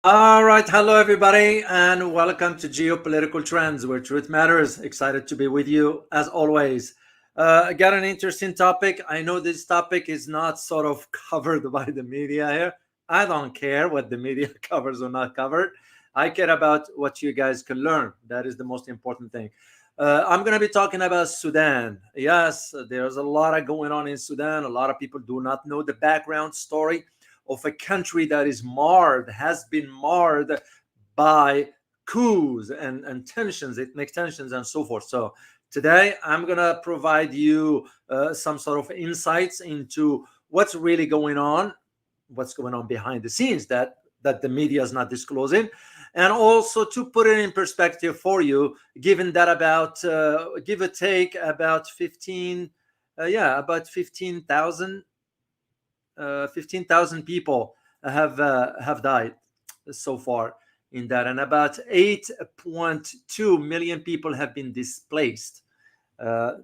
All right, hello everybody, and welcome to Geopolitical Trends, where truth matters. Excited to be with you as always. I got an interesting topic. I know this topic is not sort of covered by the media here. I don't care what the media covers or not covered. I care about what you guys can learn. That is the most important thing. I'm going to be talking about Sudan. Yes, there's a lot of going on in Sudan. A lot of people do not know the background story of a country that is marred, has been marred by coups and tensions, ethnic tensions, and so forth. So today I'm going to provide you some sort of insights into what's going on behind the scenes that the media is not disclosing, and also to put it in perspective for you, given that about give or take about 15 about 15,000 people have died so far in that, and about 8.2 million people have been displaced.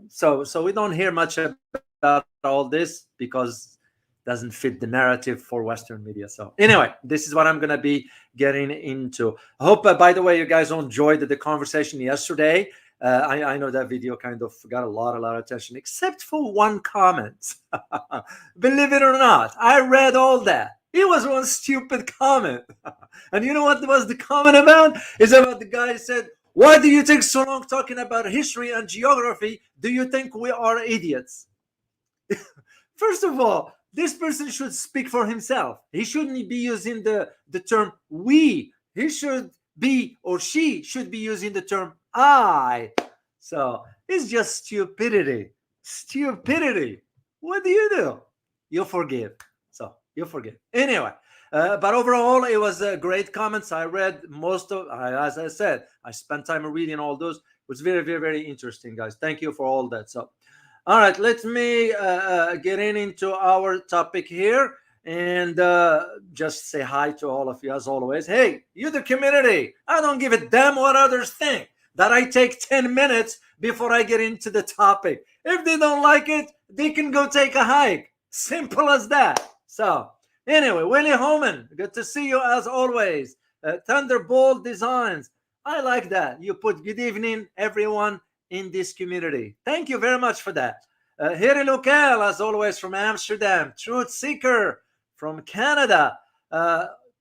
So we don't hear much about all this because it doesn't fit the narrative for Western media. So anyway, this is what I'm gonna be getting into. I hope, by the way, you guys enjoyed the conversation yesterday. I know that video kind of got a lot of attention, except for one comment. Believe it or not, I read all that. It was one stupid comment. And you know what was the comment about? It's about the guy who said, "Why do you take so long talking about history and geography? Do you think we are idiots?" First of all, this person should speak for himself. He shouldn't be using the term we. He should be, or she should be using the term I. So it's just stupidity. Stupidity. What do you do? You forgive. So you forgive. Anyway, but overall, it was great comments. I read most of, as I said, I spent time reading all those. It was very, very, very interesting, guys. Thank you for all that. So, all right, let me get into our topic here, and just say hi to all of you as always. Hey, you the community. I don't give a damn what others think. That I take 10 minutes before I get into the topic. If they don't like it, they can go take a hike. Simple as that. So, anyway, Willie Homan, good to see you as always. Thunderbolt Designs, I like that. You put good evening, everyone in this community. Thank you very much for that. Hiri Lukel, as always, from Amsterdam. Truth Seeker from Canada.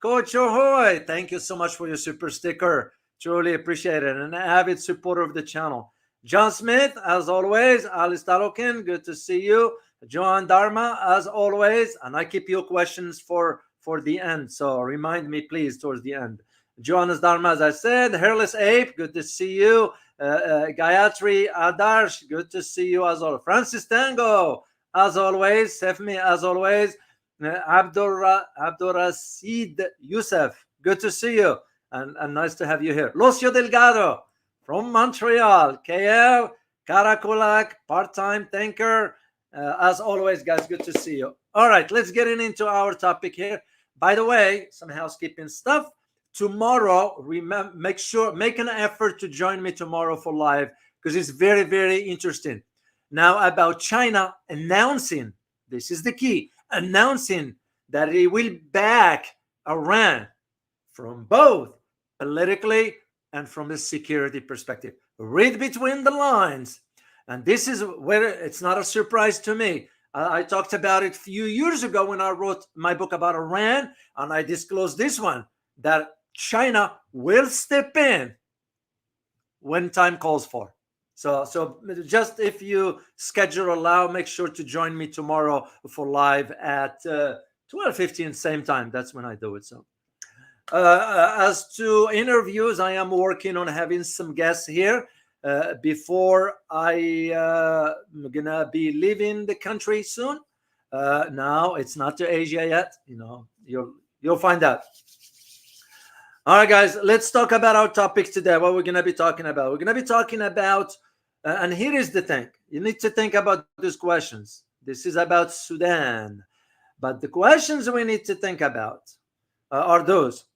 Coach Ahoy, thank you so much for your super sticker. Truly appreciate it. An avid supporter of the channel. John Smith, as always. Alice Talokin, good to see you. Johan Dharma, as always. And I keep your questions for the end. So remind me, please, towards the end. Johannes Dharma, as I said. Hairless Ape, good to see you. Gayatri Adarsh, good to see you as always. Francis Tango, as always. Sefmi, as always. Abdurasid Youssef, good to see you. And nice to have you here. Lucio Delgado from Montreal. KL, Karakulak, part-time thinker. As always, guys, good to see you. All right, let's get into our topic here. By the way, some housekeeping stuff. Tomorrow, make an effort to join me tomorrow for live, because it's very, very interesting. Now, about China announcing, this is the key, announcing that it will back Iran from both politically and from the security perspective. Read between the lines. And this is where it's not a surprise to me. I talked about it a few years ago when I wrote my book about Iran, and I disclosed this one, that China will step in when time calls for. So just if you schedule allow, make sure to join me tomorrow for live at 12:15, same time. That's when I do it. So as to interviews, I am working on having some guests here before I'm gonna be leaving the country soon. Now it's not to Asia yet. You'll find out. All right, guys, let's talk about our topics today. What we're going to be talking about. We're going to be talking about, and here is the thing. You need to think about these questions. This is about Sudan. But the questions we need to think about are those.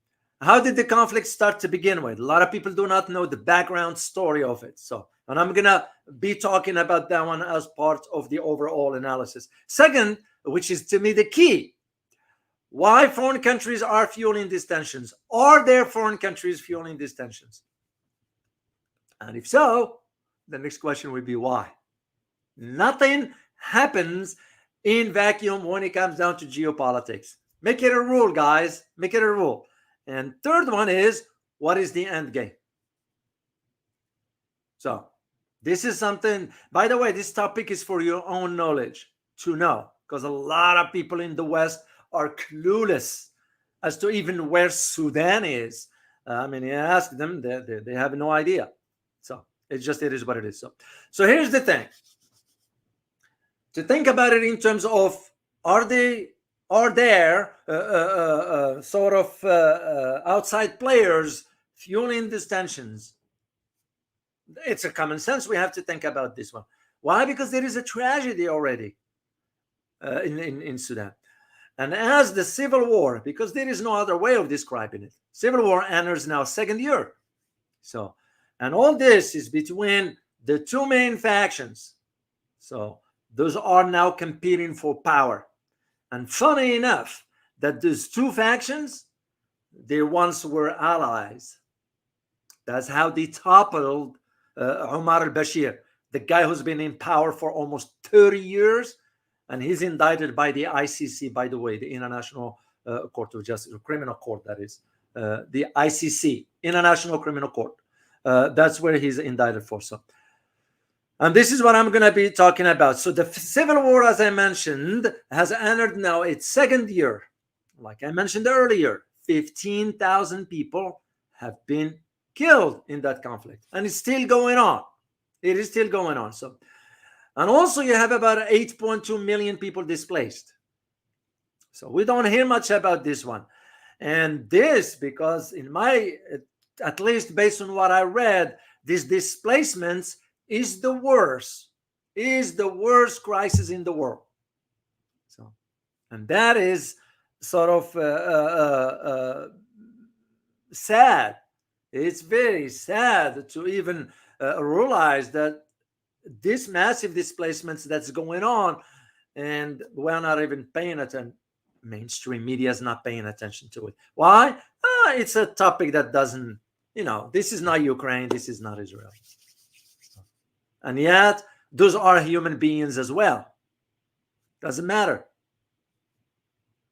How did the conflict start to begin with? A lot of people do not know the background story of it. And I'm going to be talking about that one as part of the overall analysis. Second, which is to me the key. Why foreign countries are fueling these tensions? Are there foreign countries fueling these tensions? And if so, the next question would be why? Nothing happens in vacuum when it comes down to geopolitics. Make it a rule, guys. Make it a rule. And third one is, what is the end game? So this is something, by the way, this topic is for your own knowledge to know, because a lot of people in the West are clueless as to even where Sudan is. I mean, you ask them, they have no idea. So it is what it is. So here's the thing. To think about it in terms of, are there sort of outside players fueling these tensions? It's a common sense. We have to think about this one. Why? Because there is a tragedy already in Sudan. And as the civil war, because there is no other way of describing it, civil war enters now second year. So, and all this is between the two main factions. So those are now competing for power. And funny enough, that those two factions, they once were allies. That's how they toppled Omar al-Bashir, the guy who's been in power for almost 30 years. And he's indicted by the ICC, by the way, the International Court of Justice, or Criminal Court, that is. The ICC, International Criminal Court. That's where he's indicted for. So, and this is what I'm going to be talking about. So the civil war, as I mentioned, has entered now its second year. Like I mentioned earlier, 15,000 people have been killed in that conflict. And it's still going on. It is still going on. So, and also you have about 8.2 million people displaced. So we don't hear much about this one. And this, because in my, at least based on what I read, these displacements is the worst crisis in the world. So, and that is sort of sad. It's very sad to even realize that this massive displacements that's going on, and we're not even paying attention. Mainstream media is not paying attention to it. Why? It's a topic that doesn't, this is not Ukraine, this is not Israel. And yet, those are human beings as well. Doesn't matter.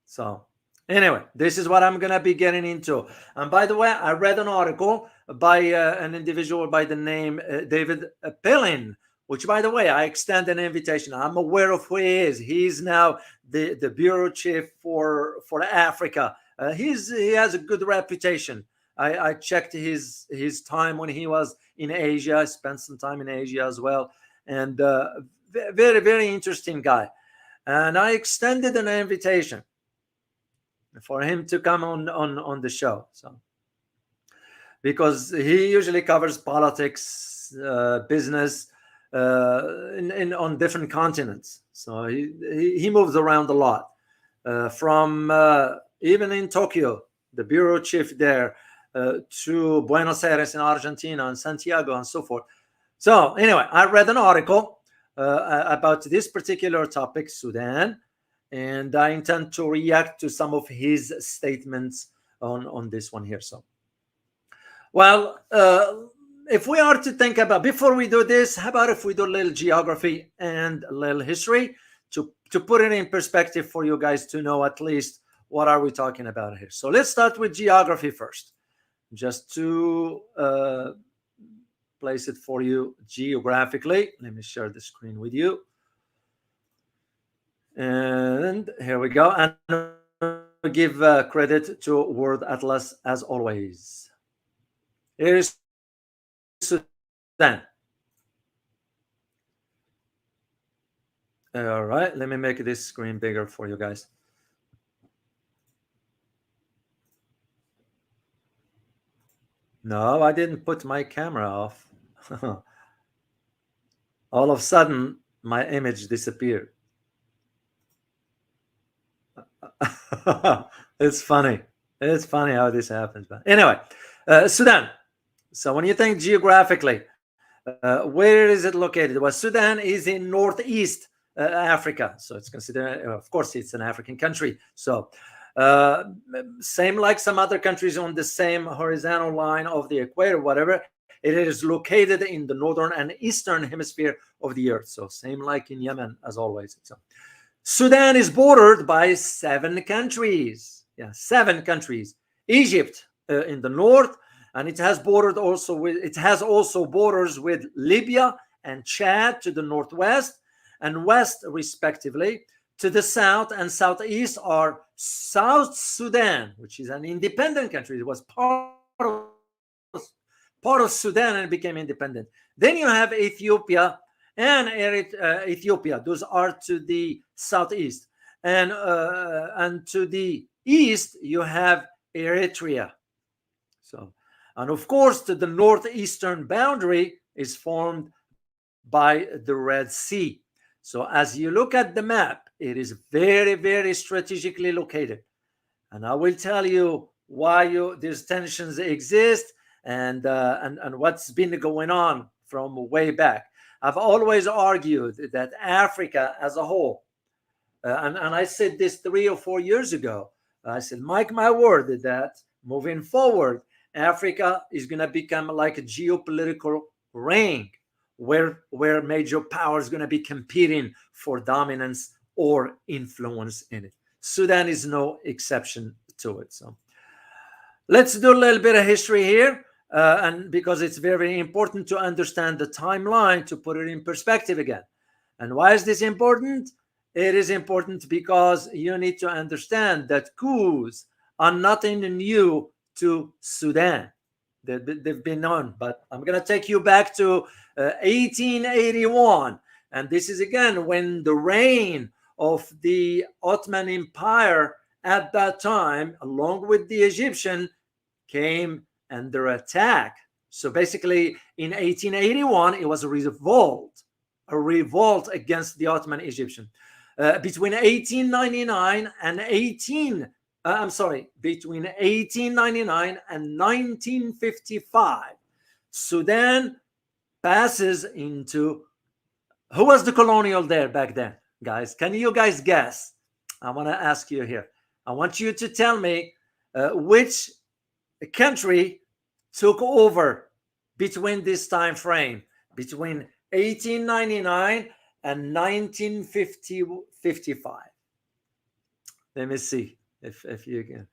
So, anyway, this is what I'm going to be getting into. And by the way, I read an article by an individual by the name David Pellin, which, by the way, I extend an invitation. I'm aware of who he is. He's now the bureau chief for Africa. He has a good reputation. I checked his time when he was in Asia. I spent some time in Asia as well. And very, very interesting guy. And I extended an invitation for him to come on the show. So, because he usually covers politics, business, on different continents. So he moves around a lot, from even in Tokyo, the bureau chief there, to Buenos Aires in Argentina, and Santiago, and so forth. So anyway, I read an article about this particular topic, Sudan, and I intend to react to some of his statements on this one here. So, well, if we are to think about, before we do this, how about if we do a little geography and a little history to put it in perspective for you guys to know at least what are we talking about here. So let's start with geography first, just to place it for you geographically. Let me share the screen with you. And here we go. And we give credit to World Atlas as always. Here is Sudan. All right, let me make this screen bigger for you guys. No, I didn't put my camera off. All of a sudden, my image disappeared. It's funny. It's funny how this happens. But anyway, Sudan. So when you think geographically, where is it located? Well, Sudan is in northeast Africa. So it's considered, of course, it's an African country. So Uh, Same like some other countries on the same horizontal line of the equator, whatever. It is located in the northern and eastern hemisphere of the earth. So same like in Yemen as always. So Sudan is bordered by 7 countries. Yeah, 7 countries. Egypt in the north, and it has also borders with Libya and Chad to the northwest and west, respectively. To the south and southeast are South Sudan, which is an independent country. It was part of Sudan and became independent. Then you have Ethiopia and Ethiopia. Those are to the southeast, and to the east you have Eritrea. So, and of course, to the northeastern boundary is formed by the Red Sea. So, as you look at the map, it is very, very strategically located. And I will tell you why these tensions exist, and what's been going on from way back. I've always argued that Africa as a whole, and I said this 3 or 4 years ago. I said, mark my word, that moving forward, Africa is going to become like a geopolitical ring where major powers going to be competing for dominance or influence in it. Sudan is no exception to it. So let's do a little bit of history here, and because it's very important to understand the timeline to put it in perspective again. And why is this important? It is important because you need to understand that coups are nothing new to Sudan. They've been known, but I'm going to take you back to 1881. And this is again when the reign of the Ottoman Empire at that time, along with the Egyptian, came under attack. So basically, in 1881, it was a revolt against the Ottoman Egyptian. Between 1899 and between 1899 and 1955, Sudan passes into, who was the colonial there back then, guys? Can you guys guess? I want to ask you here. I want you to tell me which country took over between this time frame, between 1899 and 1955. Let me see if you can.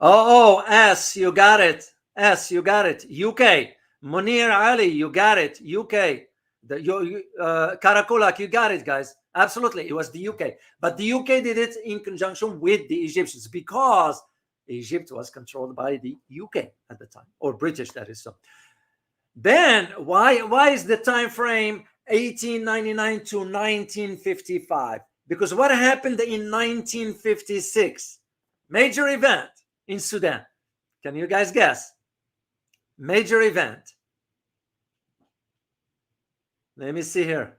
S, you got it. UK. Munir Ali, you got it. UK. Karakulak, you got it, guys. Absolutely, it was the UK. But the UK did it in conjunction with the Egyptians because Egypt was controlled by the UK at the time, or British, that is so. Then why is the time frame 1899 to 1955? Because what happened in 1956? Major event in Sudan. Can you guys guess? Major event. Let me see here.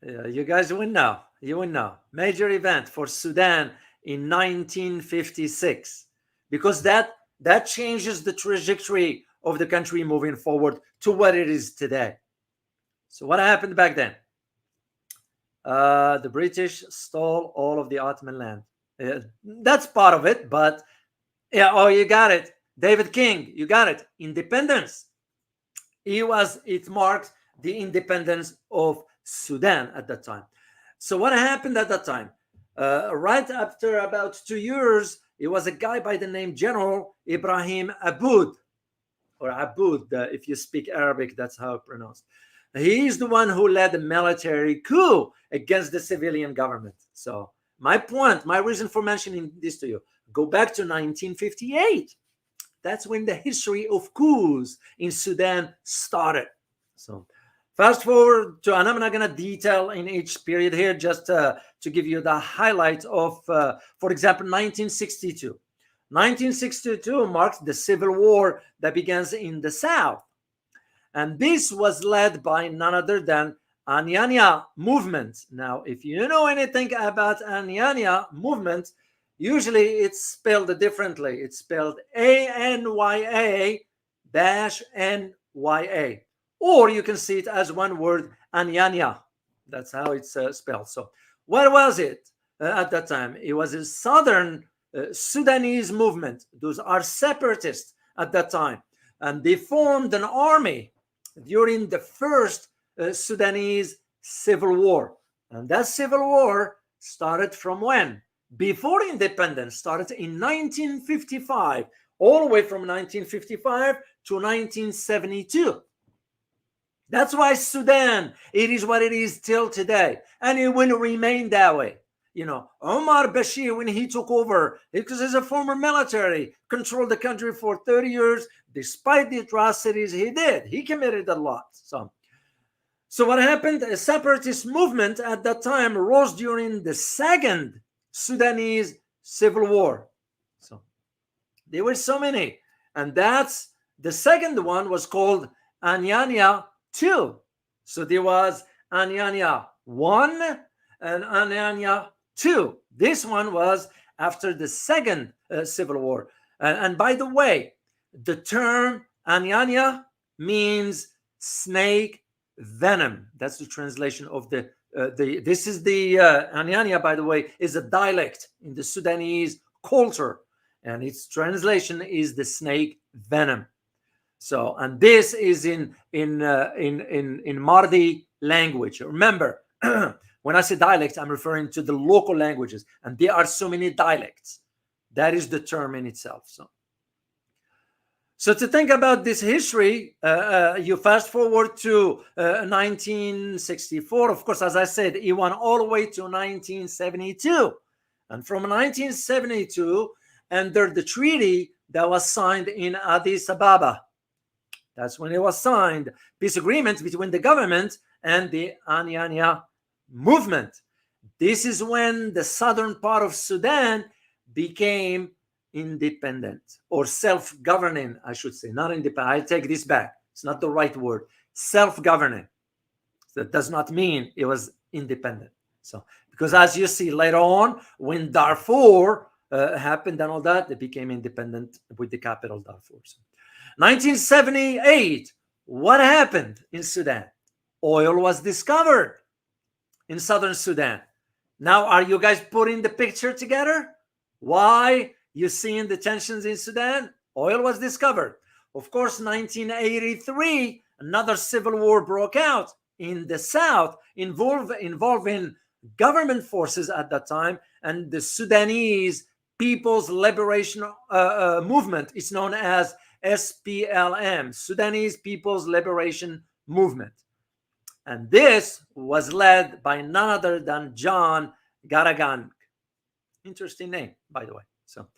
You guys will know. You will know. Major event for Sudan in 1956, because that changes the trajectory of the country moving forward to what it is today. So what happened back then? The British stole all of the Ottoman land. That's part of it, but yeah, you got it. David King, you got it. Independence. It marked the independence of Sudan at that time. So what happened at that time? Right after about 2 years, it was a guy by the name General Ibrahim Aboud, or Aboud, if you speak Arabic, that's how it's pronounced. He's the one who led the military coup against the civilian government. So my reason for mentioning this to you, go back to 1958. That's when the history of coups in Sudan started. So fast forward to, and I'm not going to detail in each period here, just to give you the highlight of, for example, 1962. 1962 marks the civil war that begins in the south. And this was led by none other than Anyanya movement. Now, if you know anything about Anyanya movement, usually it's spelled differently. It's spelled ANYA-NYA. Or you can see it as one word, Anyanya. That's how it's spelled. So what was it at that time? It was a southern Sudanese movement. Those are separatists at that time. And they formed an army during the first Sudanese civil war. And that civil war started from when? Before independence, started in 1955, all the way from 1955 to 1972. That's why Sudan, it is what it is till today, and it will remain that way. Omar Bashir, when he took over, because as a former military, controlled the country for 30 years, despite the atrocities he did. He committed a lot. So what happened? A separatist movement at that time rose during the second Sudanese civil war. So there were so many. And that's the second one was called Anyanya 2. So there was Anyanya 1 and Anyanya 2. This one was after the second civil war. And by the way, the term Anyanya means snake venom. That's the translation of this is the Anyanya, by the way, is a dialect in the Sudanese culture, and its translation is the snake venom. So, and this is in Mardi language. Remember, when I say dialect, I'm referring to the local languages, and there are so many dialects. That is the term in itself. So to think about this history, you fast forward to 1964. Of course, as I said, it went all the way to 1972. And from 1972, under the treaty that was signed in Addis Ababa, that's when it was signed, peace agreement between the government and the Anyanya movement. This is when the southern part of Sudan became independent, or self-governing, I should say, not independent. I take this back. It's not the right word. Self-governing. That does not mean it was independent. So, because as you see later on, when Darfur happened and all that, they became independent with the capital Darfur. So, 1978, what happened in Sudan? Oil was discovered in southern Sudan. Now, are you guys putting the picture together? Why you seeing the tensions in Sudan? Oil was discovered. Of course, 1983, another civil war broke out in the south, involving government forces at that time and the Sudanese People's Liberation Movement. It's known as SPLM, Sudanese People's Liberation Movement. And this was led by none other than John Garagan. Interesting name, by the way. So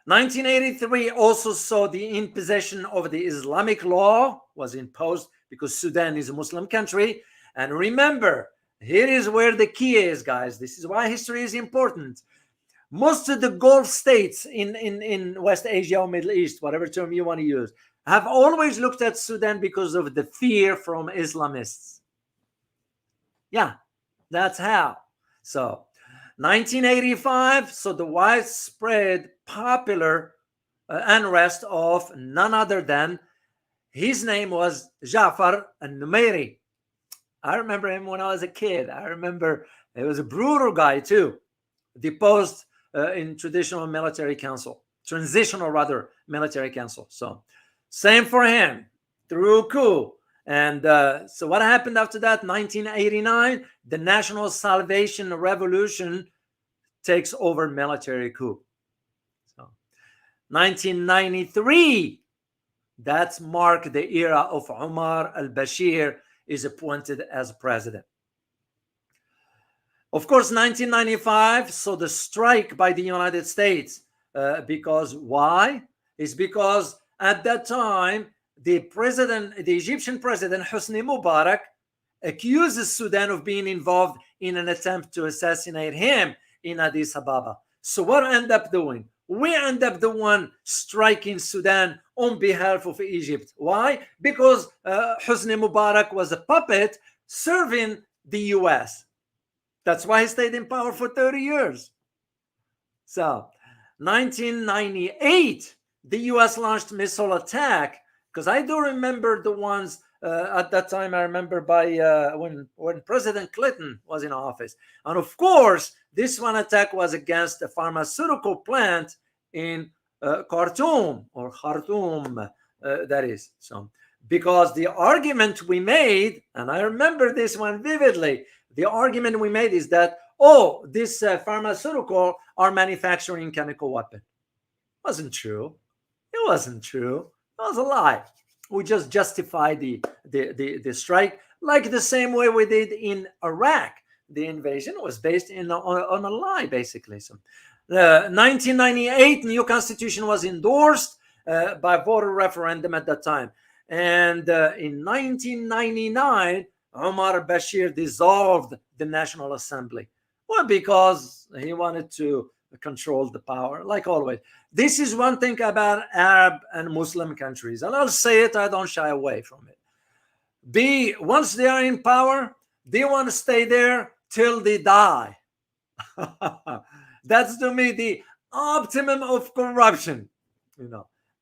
1983 also saw the imposition of the Islamic law was imposed because Sudan is a Muslim country. And remember, here is where the key is, guys. This is why history is important. Most of the Gulf states in West Asia or Middle East, whatever term you want to use, have always looked at Sudan because of the fear from Islamists. Yeah, that's how. So 1985, so the widespread popular unrest of none other than, his name was Ja'far al-Numairi. I remember him when I was a kid. I remember he was a brutal guy too. Deposed in transitional military council. So same for him, through coup. And so what happened after that? 1989, the National Salvation Revolution takes over military coup. So 1993, that's marked the era of Omar al-Bashir is appointed as president. Of course, 1995, so the strike by the United States, because why? It's because at that time, the Egyptian president, Hosni Mubarak, accuses Sudan of being involved in an attempt to assassinate him in Addis Ababa. So what end up doing? We end up the one striking Sudan on behalf of Egypt. Why? Because Hosni Mubarak was a puppet serving the U.S. That's why he stayed in power for 30 years. So 1998, the U.S. launched missile attack, because I do remember the ones at that time. I remember by when President Clinton was in office, and of course, this one attack was against a pharmaceutical plant in Khartoum or Khartoum, that is. So, because the argument we made, and I remember this one vividly, the argument we made is that, oh, this pharmaceutical are manufacturing chemical weapon. Wasn't true. It wasn't true. It was a lie. We just justified the strike, like the same way we did in Iraq. The invasion was based on a lie, basically. So, 1998 new constitution was endorsed by voter referendum at that time, and in 1999, Omar Bashir dissolved the National Assembly. Well, because he wanted to control the power, like always. This is one thing about Arab and Muslim countries, and I'll say it, I don't shy away from it. Once they are in power, they want to stay there till they die. That's, to me, the optimum of corruption,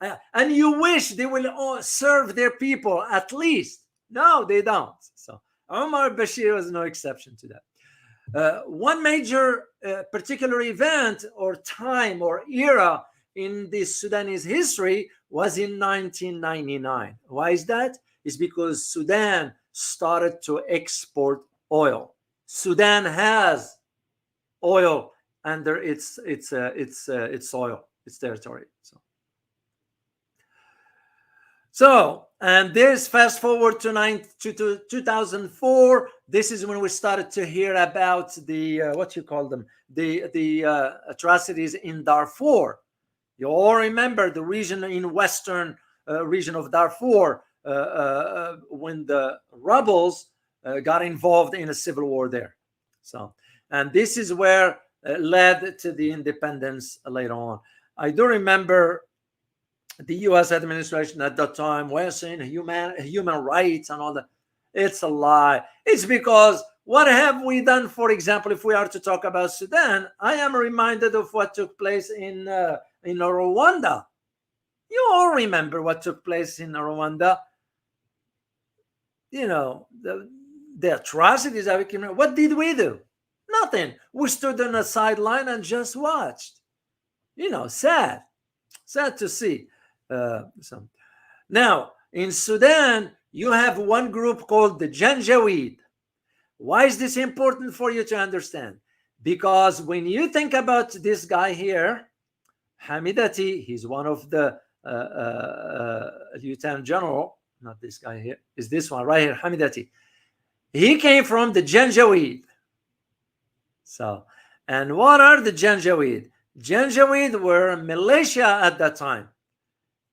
and you wish they will serve their people at least. No, they don't. So Omar Bashir was no exception to that. One major particular event or time or era in the Sudanese history was in 1999. Why is that? It's because Sudan started to export oil. Sudan has oil under its soil, its territory. So, and this, fast forward to 2004. This is when we started to hear about the the atrocities in Darfur. You all remember the region in western region of Darfur when the rebels got involved in a civil war there. So, and this is where led to the independence later on. I do remember the U.S. administration at that time was saying human rights and all that. It's a lie. It's because what have we done? For example, if we are to talk about Sudan, I am reminded of what took place in Rwanda. You all remember what took place in Rwanda. The atrocities that we can. What did we do? Nothing. We stood on the sideline and just watched. Sad to see. Now, in Sudan, you have one group called the Janjaweed. Why is this important for you to understand? Because when you think about this guy here, Hamidati, he's one of the lieutenant general, not this guy here, is this one right here, Hamidati. He came from the Janjaweed. So, and what are the Janjaweed? Janjaweed were militia at that time.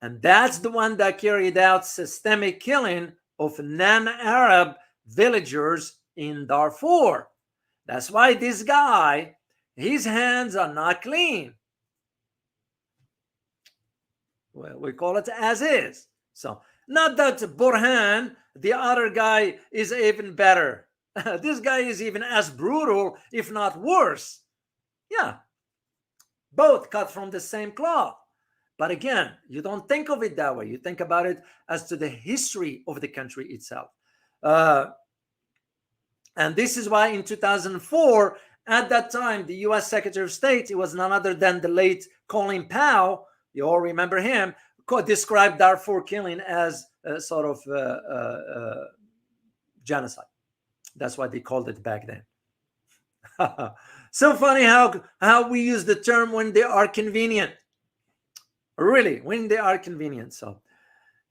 And that's the one that carried out systemic killing of non-Arab villagers in Darfur. That's why this guy, his hands are not clean. Well, we call it as is. So, not that Burhan, the other guy, is even better. This guy is even as brutal, if not worse. Yeah, both cut from the same cloth. But again, you don't think of it that way. You think about it as to the history of the country itself. And this is why in 2004, at that time, the U.S. Secretary of State, it was none other than the late Colin Powell, you all remember him, described Darfur killing as a sort of genocide. That's what they called it back then. So funny how we use the term when they are convenient. Really, when they are convenient. So,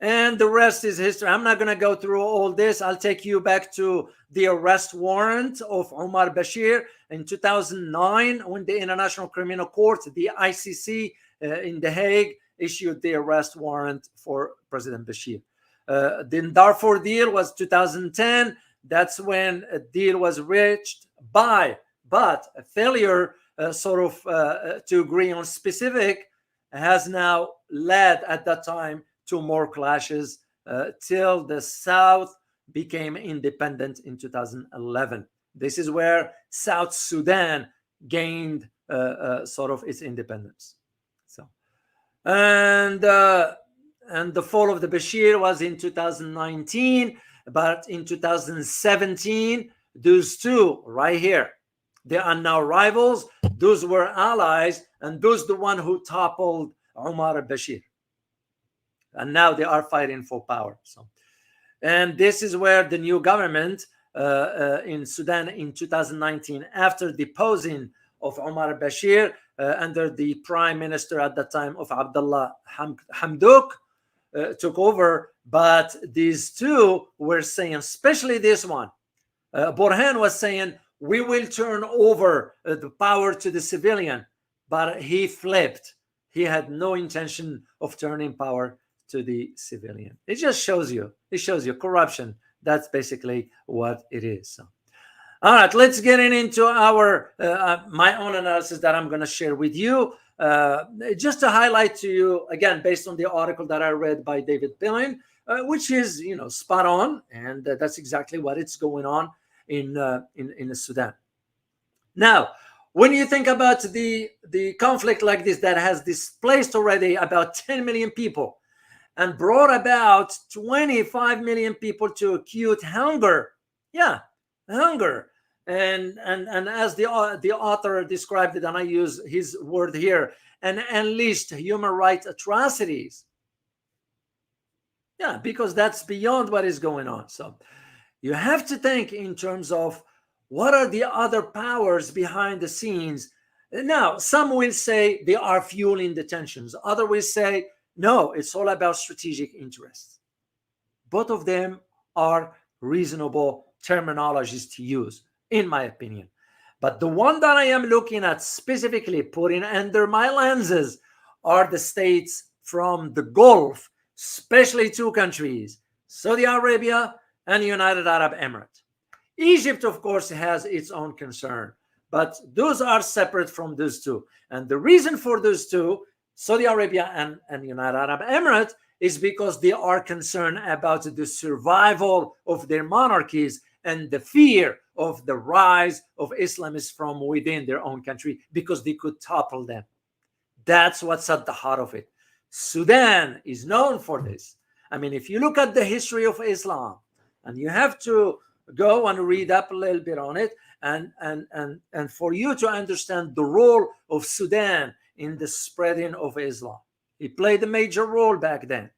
and the rest is history. I'm not going to go through all this. I'll take you back to the arrest warrant of Omar Bashir in 2009 when the International Criminal Court, the ICC in The Hague, issued the arrest warrant for President Bashir. The Darfur deal was 2010. That's when a deal was reached but a failure to agree on specific has now led at that time to more clashes till the South became independent in 2011. This is where South Sudan gained its independence. So, and and the fall of the Bashir was in 2019, but in 2017, those two right here, they are now rivals. Those were allies, and those the one who toppled Omar al-Bashir. And now they are fighting for power. So, and this is where the new government in Sudan in 2019, after deposing of Omar al-Bashir under the prime minister at the time of Abdullah Hamdok, took over. But these two were saying, especially this one, Burhan was saying, we will turn over the power to the civilian, but he flipped. He had no intention of turning power to the civilian. It just shows you, corruption. That's basically what it is. So, all right, let's get into our my own analysis that I'm going to share with you. Just to highlight to you, again, based on the article that I read by David Pillin, which is, spot on, and that's exactly what it's going on in Sudan. Now, when you think about the conflict like this that has displaced already about 10 million people and brought about 25 million people to acute hunger, hunger, and as the author described it, and I use his word here, and unleashed human rights atrocities. Yeah, because that's beyond what is going on. So you have to think in terms of what are the other powers behind the scenes. Now, some will say they are fueling the tensions. Others will say, no, it's all about strategic interests. Both of them are reasonable terminologies to use, in my opinion. But the one that I am looking at specifically, putting under my lenses, are the states from the Gulf, especially two countries, Saudi Arabia and United Arab Emirates. Egypt, of course, has its own concern, but those are separate from those two. And the reason for those two, Saudi Arabia and United Arab Emirates, is because they are concerned about the survival of their monarchies and the fear of the rise of Islamists from within their own country, because they could topple them. That's what's at the heart of it. Sudan is known for this. I mean, if you look at the history of Islam, and you have to go and read up a little bit on it, and for you to understand the role of Sudan in the spreading of Islam. It played a major role back then.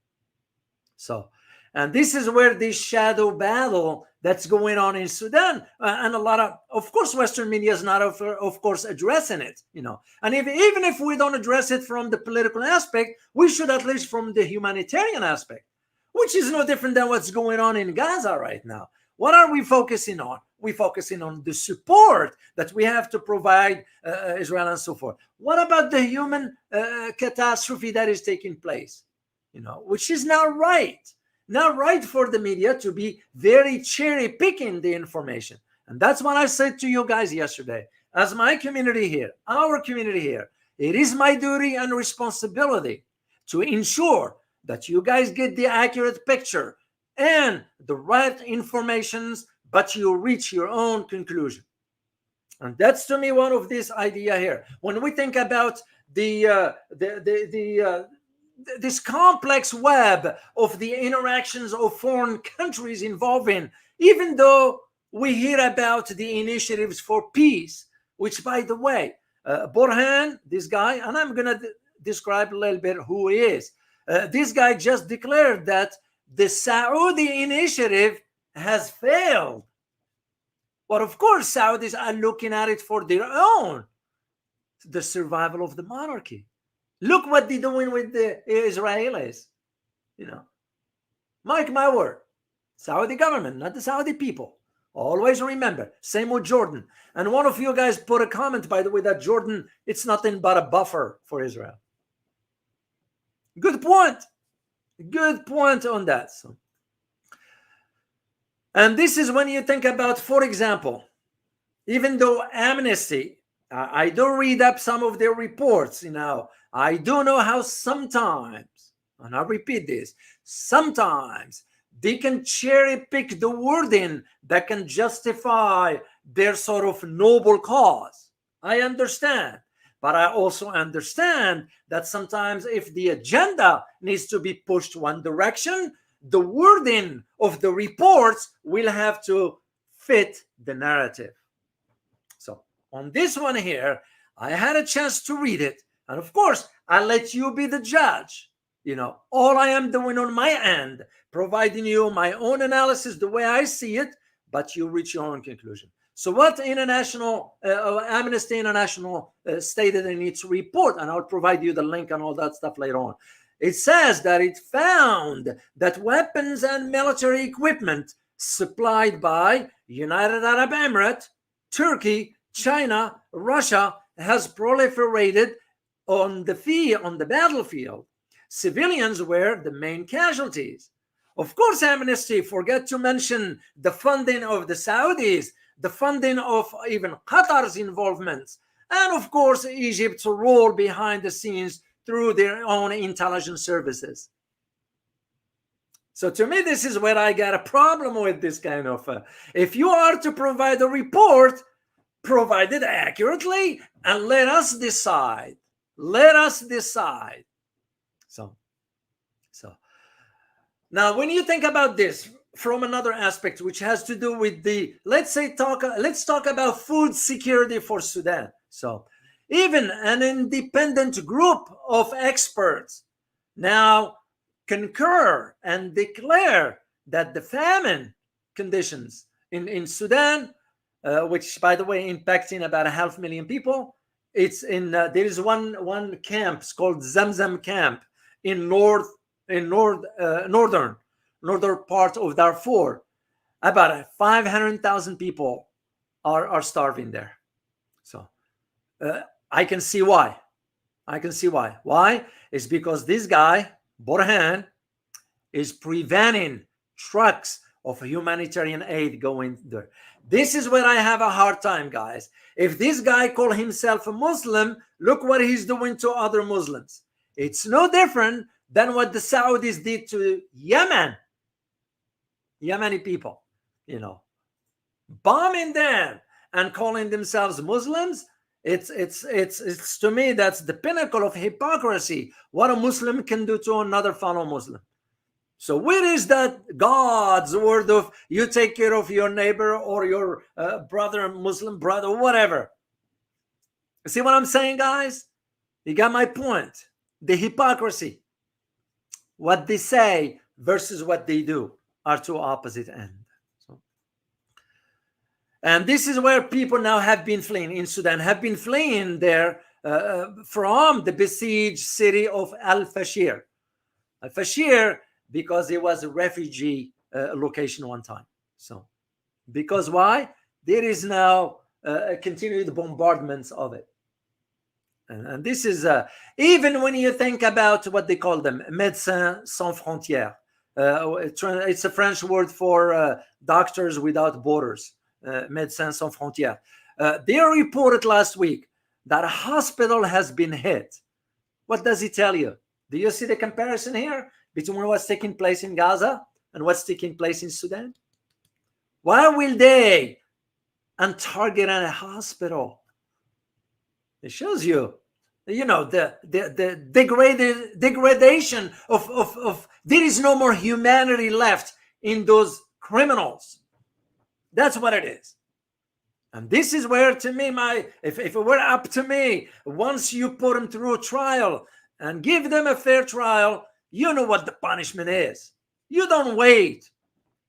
So, and this is where this shadow battle that's going on in Sudan, and a lot of course, Western media is not, of course, addressing it, And even if we don't address it from the political aspect, we should at least from the humanitarian aspect, which is no different than what's going on in Gaza right now. What are we focusing on? We're focusing on the support that we have to provide Israel and so forth. What about the human catastrophe that is taking place? Which is not right. Not right for the media to be very cherry picking the information. And that's what I said to you guys yesterday. As my community here, our community here, it is my duty and responsibility to ensure that you guys get the accurate picture and the right informations, but you reach your own conclusion. And that's, to me, one of this idea here. When we think about this complex web of the interactions of foreign countries involving, even though we hear about the initiatives for peace, which, by the way, Burhan, this guy, and I'm going to describe a little bit who he is. This guy just declared that the Saudi initiative has failed. But of course, Saudis are looking at it for their own, the survival of the monarchy. Look what they're doing with the Israelis. Mark my word, Saudi government, not the Saudi people. Always remember. Same with Jordan. And one of you guys put a comment, by the way, that Jordan, it's nothing but a buffer for Israel. Good point. Good point on that. So, and this is when you think about, for example, even though Amnesty, I do read up some of their reports, I do know how sometimes, and I repeat this, sometimes they can cherry pick the wording that can justify their sort of noble cause. I understand. But I also understand that sometimes if the agenda needs to be pushed one direction, the wording of the reports will have to fit the narrative. So on this one here, I had a chance to read it. And of course, I'll let you be the judge. All I am doing on my end, providing you my own analysis the way I see it, but you reach your own conclusion. So what Amnesty International stated in its report, and I'll provide you the link and all that stuff later on. It says that it found that weapons and military equipment supplied by United Arab Emirates, Turkey, China, Russia has proliferated on the battlefield. Civilians were the main casualties. Of course, Amnesty forgot to mention the funding of the Saudis, the funding of even Qatar's involvement, and of course, Egypt's role behind the scenes through their own intelligence services. So to me, this is where I got a problem with this kind of, if you are to provide a report, provide it accurately and let us decide. Let us decide. So now when you think about this from another aspect, which has to do with let's talk about food security for Sudan. So even an independent group of experts now concur and declare that the famine conditions in Sudan, which by the way impacting about 500,000 people, it's in there is one camp called Zamzam camp in northern part of Darfur. About 500,000 people are starving there. So I can see why. Why? It's because this guy Burhan is preventing trucks of humanitarian aid going there. This is where I have a hard time, guys. If this guy call himself a Muslim, look what he's doing to other Muslims. It's no different than what the Saudis did to Yemeni people, bombing them and calling themselves Muslims. It's to me, that's the pinnacle of hypocrisy. What a Muslim can do to another fellow Muslim. So where is that God's word of you take care of your neighbor or your brother, Muslim brother, whatever? See what I'm saying, guys? You got my point. The hypocrisy. What they say versus what they do are two opposite ends. And this is where people now have been fleeing in Sudan, have been fleeing there from the besieged city of Al-Fashir. Al-Fashir, because it was a refugee location one time. So, because why? There is now continued bombardments of it. And this is, even when you think about what they call them, Médecins Sans Frontières. It's a French word for Doctors Without Borders. Médecins Sans Frontières. They reported last week that a hospital has been hit. What does it tell you? Do you see the comparison here between what's taking place in Gaza and what's taking place in Sudan? Why will they target a hospital? It shows you, the degradation of there is no more humanity left in those criminals. That's what it is. And this is where, to me, if it were up to me, once you put them through a trial and give them a fair trial, you know what the punishment is. You don't wait.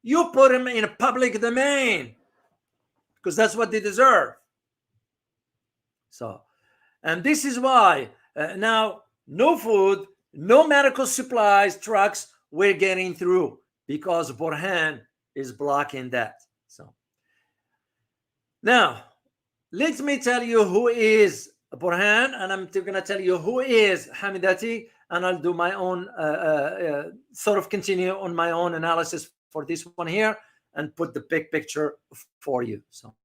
You put them in a public domain because that's what they deserve. So, and this is why now no food, no medical supplies trucks we're getting through because Burhan is blocking that. So now let me tell you who is Burhan, and I'm going to tell you who is Hamidati, and I'll do my own sort of continue on my own analysis for this one here and put the big picture for you. So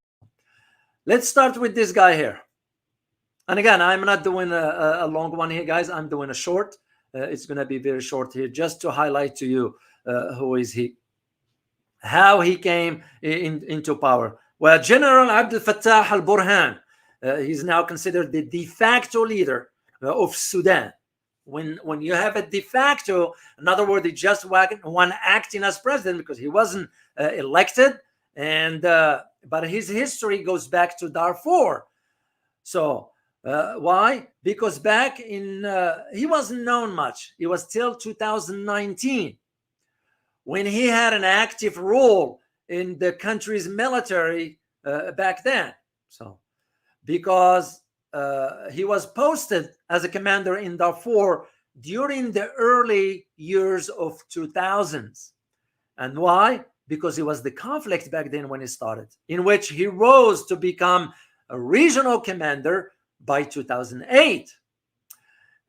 let's start with this guy here. And again, I'm not doing a long one here, guys. I'm doing a short. It's going to be very short here, just to highlight to you who is he, how he came into power. Well, General Abdel Fattah al-Burhan, He's now considered the de facto leader of Sudan. When you have a de facto, in other words, he just one acting as president because he wasn't elected, and but his history goes back to Darfur. So why? Because back in he wasn't known much. It was till 2019 when he had an active role in the country's military back then. So because he was posted as a commander in Darfur during the early years of 2000s. And why? Because it was the conflict back then when it started, in which he rose to become a regional commander by 2008.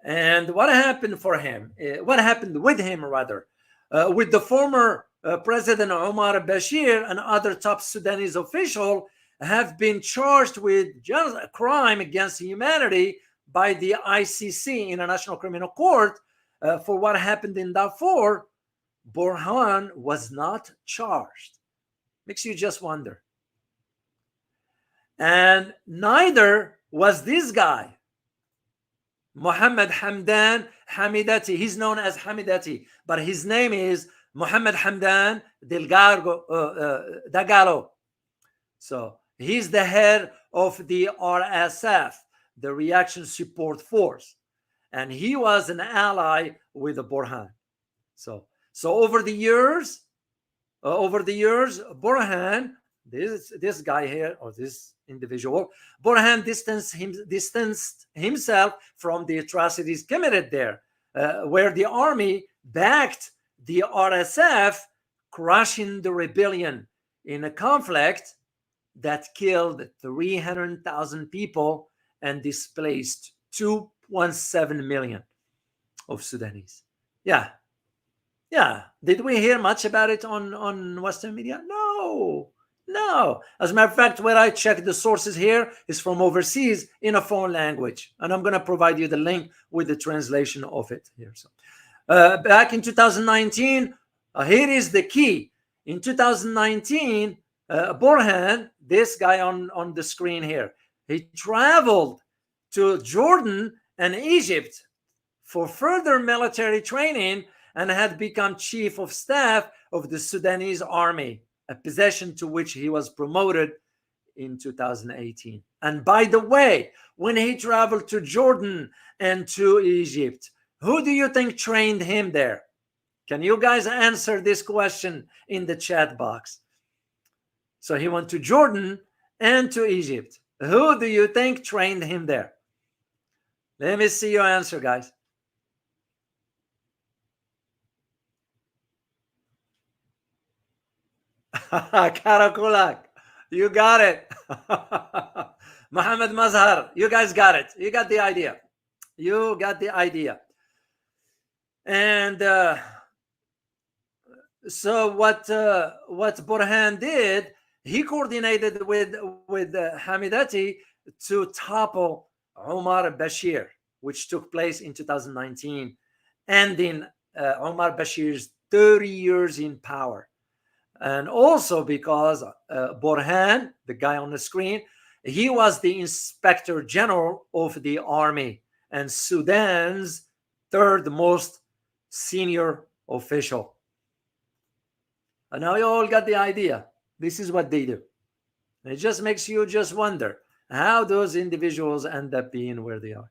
And what happened for him? What happened with him, rather? With the former President Omar Bashir and other top Sudanese officials have been charged with just a crime against humanity by the ICC, International Criminal Court, for what happened in Darfur. Burhan was not charged. Makes you just wonder. And neither was this guy, Mohammed Hamdan Hamidati. He's known as Hamidati, but his name is Mohammed Hamdan Dagalo. So he's the head of the RSF, the Reaction Support Force, and he was an ally with the Burhan. So over the years, Burhan, this guy here, or this individual, Burhan distanced himself from the atrocities committed there, where the army backed the RSF, crushing the rebellion in a conflict that killed 300,000 people and displaced 2.7 million of Sudanese. Yeah. Did we hear much about it on Western media? No. As a matter of fact, where I checked the sources here is from overseas in a foreign language. And I'm going to provide you the link with the translation of it here. So, back in 2019, here is the key. In 2019, Burhan, this guy on the screen here, he traveled to Jordan and Egypt for further military training and had become chief of staff of the Sudanese army, a position to which he was promoted in 2018. And by the way, when he traveled to Jordan and to Egypt, who do you think trained him there? Can you guys answer this question in the chat box? So he went to Jordan and to Egypt. Who do you think trained him there? Let me see your answer, guys. Karakulak, you got it. Muhammad Mazhar, you guys got it. You got the idea. And so what Burhan did, he coordinated with Hamidati to topple Omar Bashir, which took place in 2019, ending Omar Bashir's 30 years in power. And also because Burhan, the guy on the screen, he was the Inspector General of the army and Sudan's third most senior official. And now you all got the idea. This is what they do. It just makes you just wonder how those individuals end up being where they are.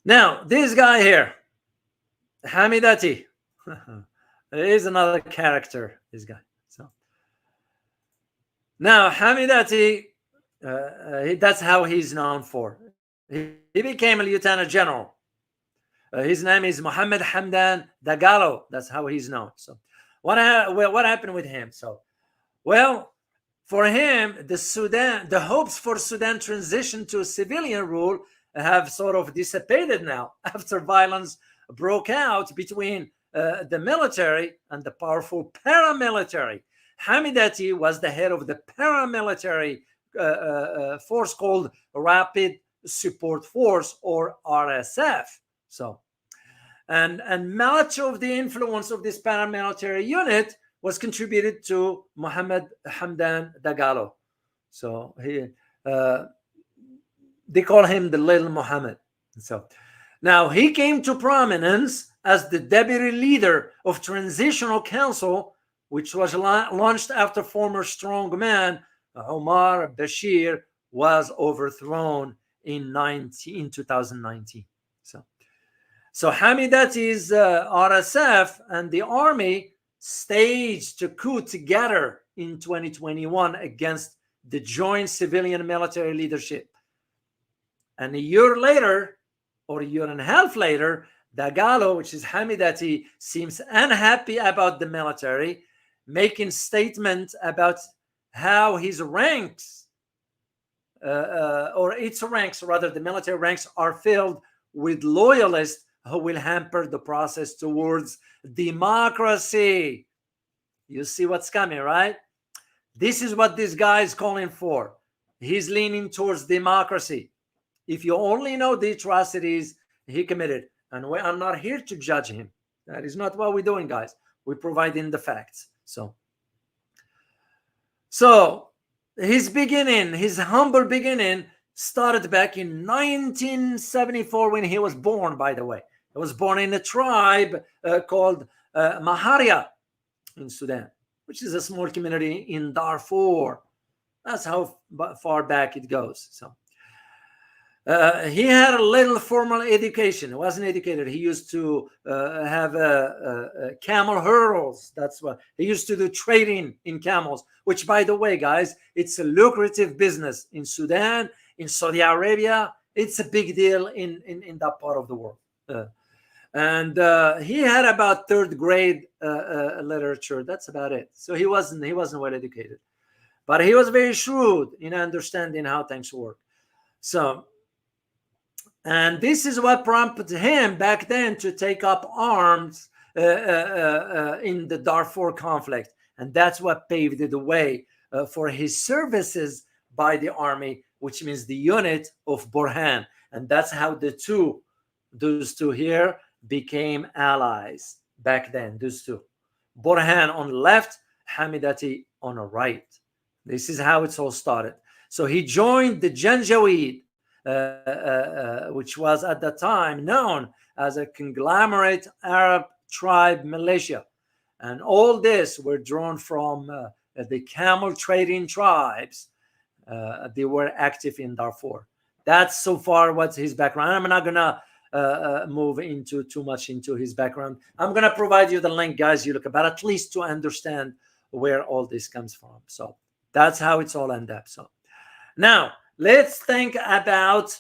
Now, this guy here, Hamidati, is another character, this guy. So now Hamidati, that's how he's known for. He became a lieutenant general. His name is Mohammed Hamdan Dagalo. That's how he's known. So what happened with him? So, well, for him, the hopes for Sudan transition to civilian rule have sort of dissipated now after violence broke out between the military and the powerful paramilitary. Hamidati was the head of the paramilitary force called Rapid Support Force, or RSF. So, and much of the influence of this paramilitary unit was contributed to Mohammed Hamdan Dagalo. So They call him the Little Muhammad. So now he came to prominence as the deputy leader of Transitional Council, which was launched after former strongman Omar Bashir was overthrown in 2019. So Hamidati's RSF and the army staged a coup together in 2021 against the joint civilian military leadership. And a year later, or a year and a half later, Dagalo, which is Hamidati, seems unhappy about the military, making statements about how his ranks, or its ranks, rather, the military ranks are filled with loyalists who will hamper the process towards democracy. You see what's coming, right? This is what this guy is calling for. He's leaning towards democracy. If you only know the atrocities he committed, and I'm not here to judge him. That is not what we're doing, guys. We're providing the facts. So his beginning, his humble beginning, started back in 1974 when he was born, by the way. He was born in a tribe called Maharia in Sudan, which is a small community in Darfur. That's how far back it goes. So he had a little formal education. He wasn't educated. He used to have camel hurdles. That's what he used to do, trading in camels, which, by the way, guys, it's a lucrative business in Sudan, in Saudi Arabia. It's a big deal in that part of the world. And he had about third grade literature. That's about it. So he wasn't well educated, but he was very shrewd in understanding how things work. So, and this is what prompted him back then to take up arms in the Darfur conflict. And that's what paved the way for his services by the army, which means the unit of Burhan. And that's how those two here became allies back then, those two. Burhan on the left, Hamidati on the right. This is how it's all started. So he joined the Janjaweed, which was at the time known as a conglomerate Arab tribe militia. And all this were drawn from the camel trading tribes. They were active in Darfur. That's so far what's his background. I'm not going to move into too much into his background. I'm going to provide you the link, guys, you look about, at least to understand where all this comes from. So that's how it's all ended up. So now let's think about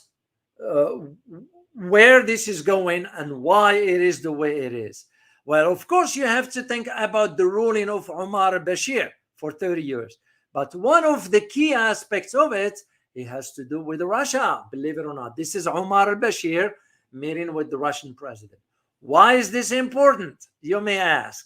where this is going and why it is the way it is. Well, of course, you have to think about the ruling of Omar Bashir for 30 years. But one of the key aspects of it has to do with Russia, believe it or not. This is Omar Bashir meeting with the Russian president. Why is this important? You may ask.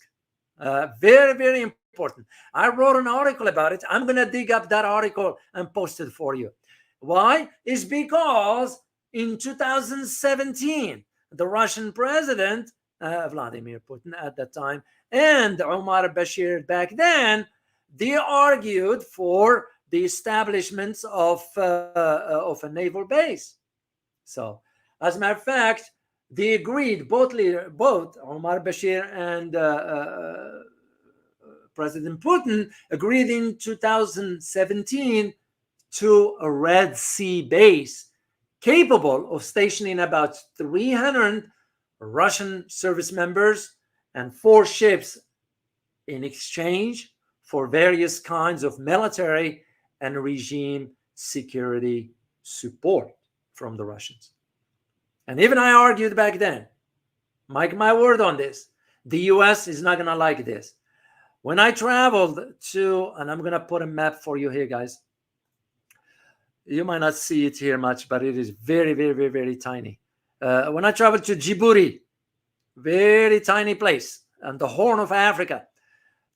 Very, very important. I wrote an article about it. I'm going to dig up that article and post it for you. Why? It's because in 2017, the Russian president, Vladimir Putin at that time, and Omar Bashir back then, they argued for the establishment of a naval base. So, as a matter of fact, they agreed, both Omar Bashir and President Putin agreed in 2017 to a Red Sea base capable of stationing about 300 Russian service members and 4 ships in exchange for various kinds of military and regime security support from the Russians. And even I argued back then, mark my word on this, the US is not going to like this. When I traveled to, and I'm going to put a map for you here, guys. You might not see it here much, but it is very, very, very, very tiny. When I traveled to Djibouti, very tiny place, and the Horn of Africa,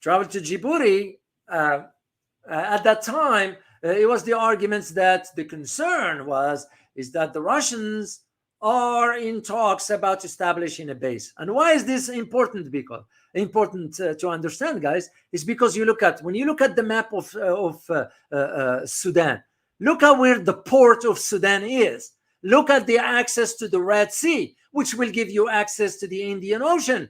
traveled to Djibouti, at that time, it was the arguments that the concern is that the Russians are in talks about establishing a base. And why is this important? Because important to understand, guys, is because when you look at the map of Sudan, Look at where the port of Sudan is. Look at the access to the Red Sea, which will give you access to the Indian Ocean.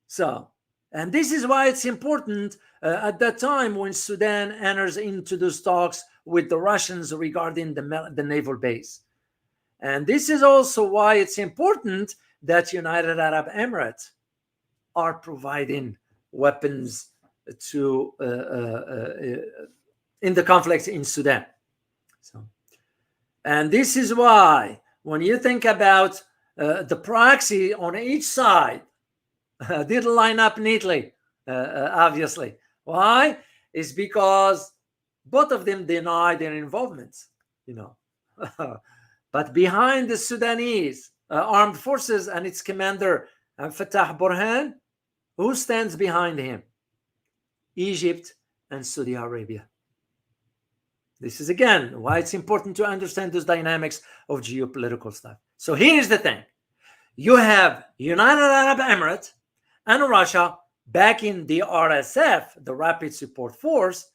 So, and this is why it's important at that time when Sudan enters into those talks with the Russians regarding the naval base. And this is also why it's important that United Arab Emirates are providing weapons to in the conflict in Sudan. So, and this is why when you think about the proxy on each side, didn't line up neatly, obviously. Why? It's because both of them deny their involvement, you know. But behind the Sudanese armed forces and its commander, Fattah Burhan, who stands behind him? Egypt and Saudi Arabia. This is, again, why it's important to understand those dynamics of geopolitical stuff. So here's the thing. You have United Arab Emirates and Russia backing the RSF, the Rapid Support Force,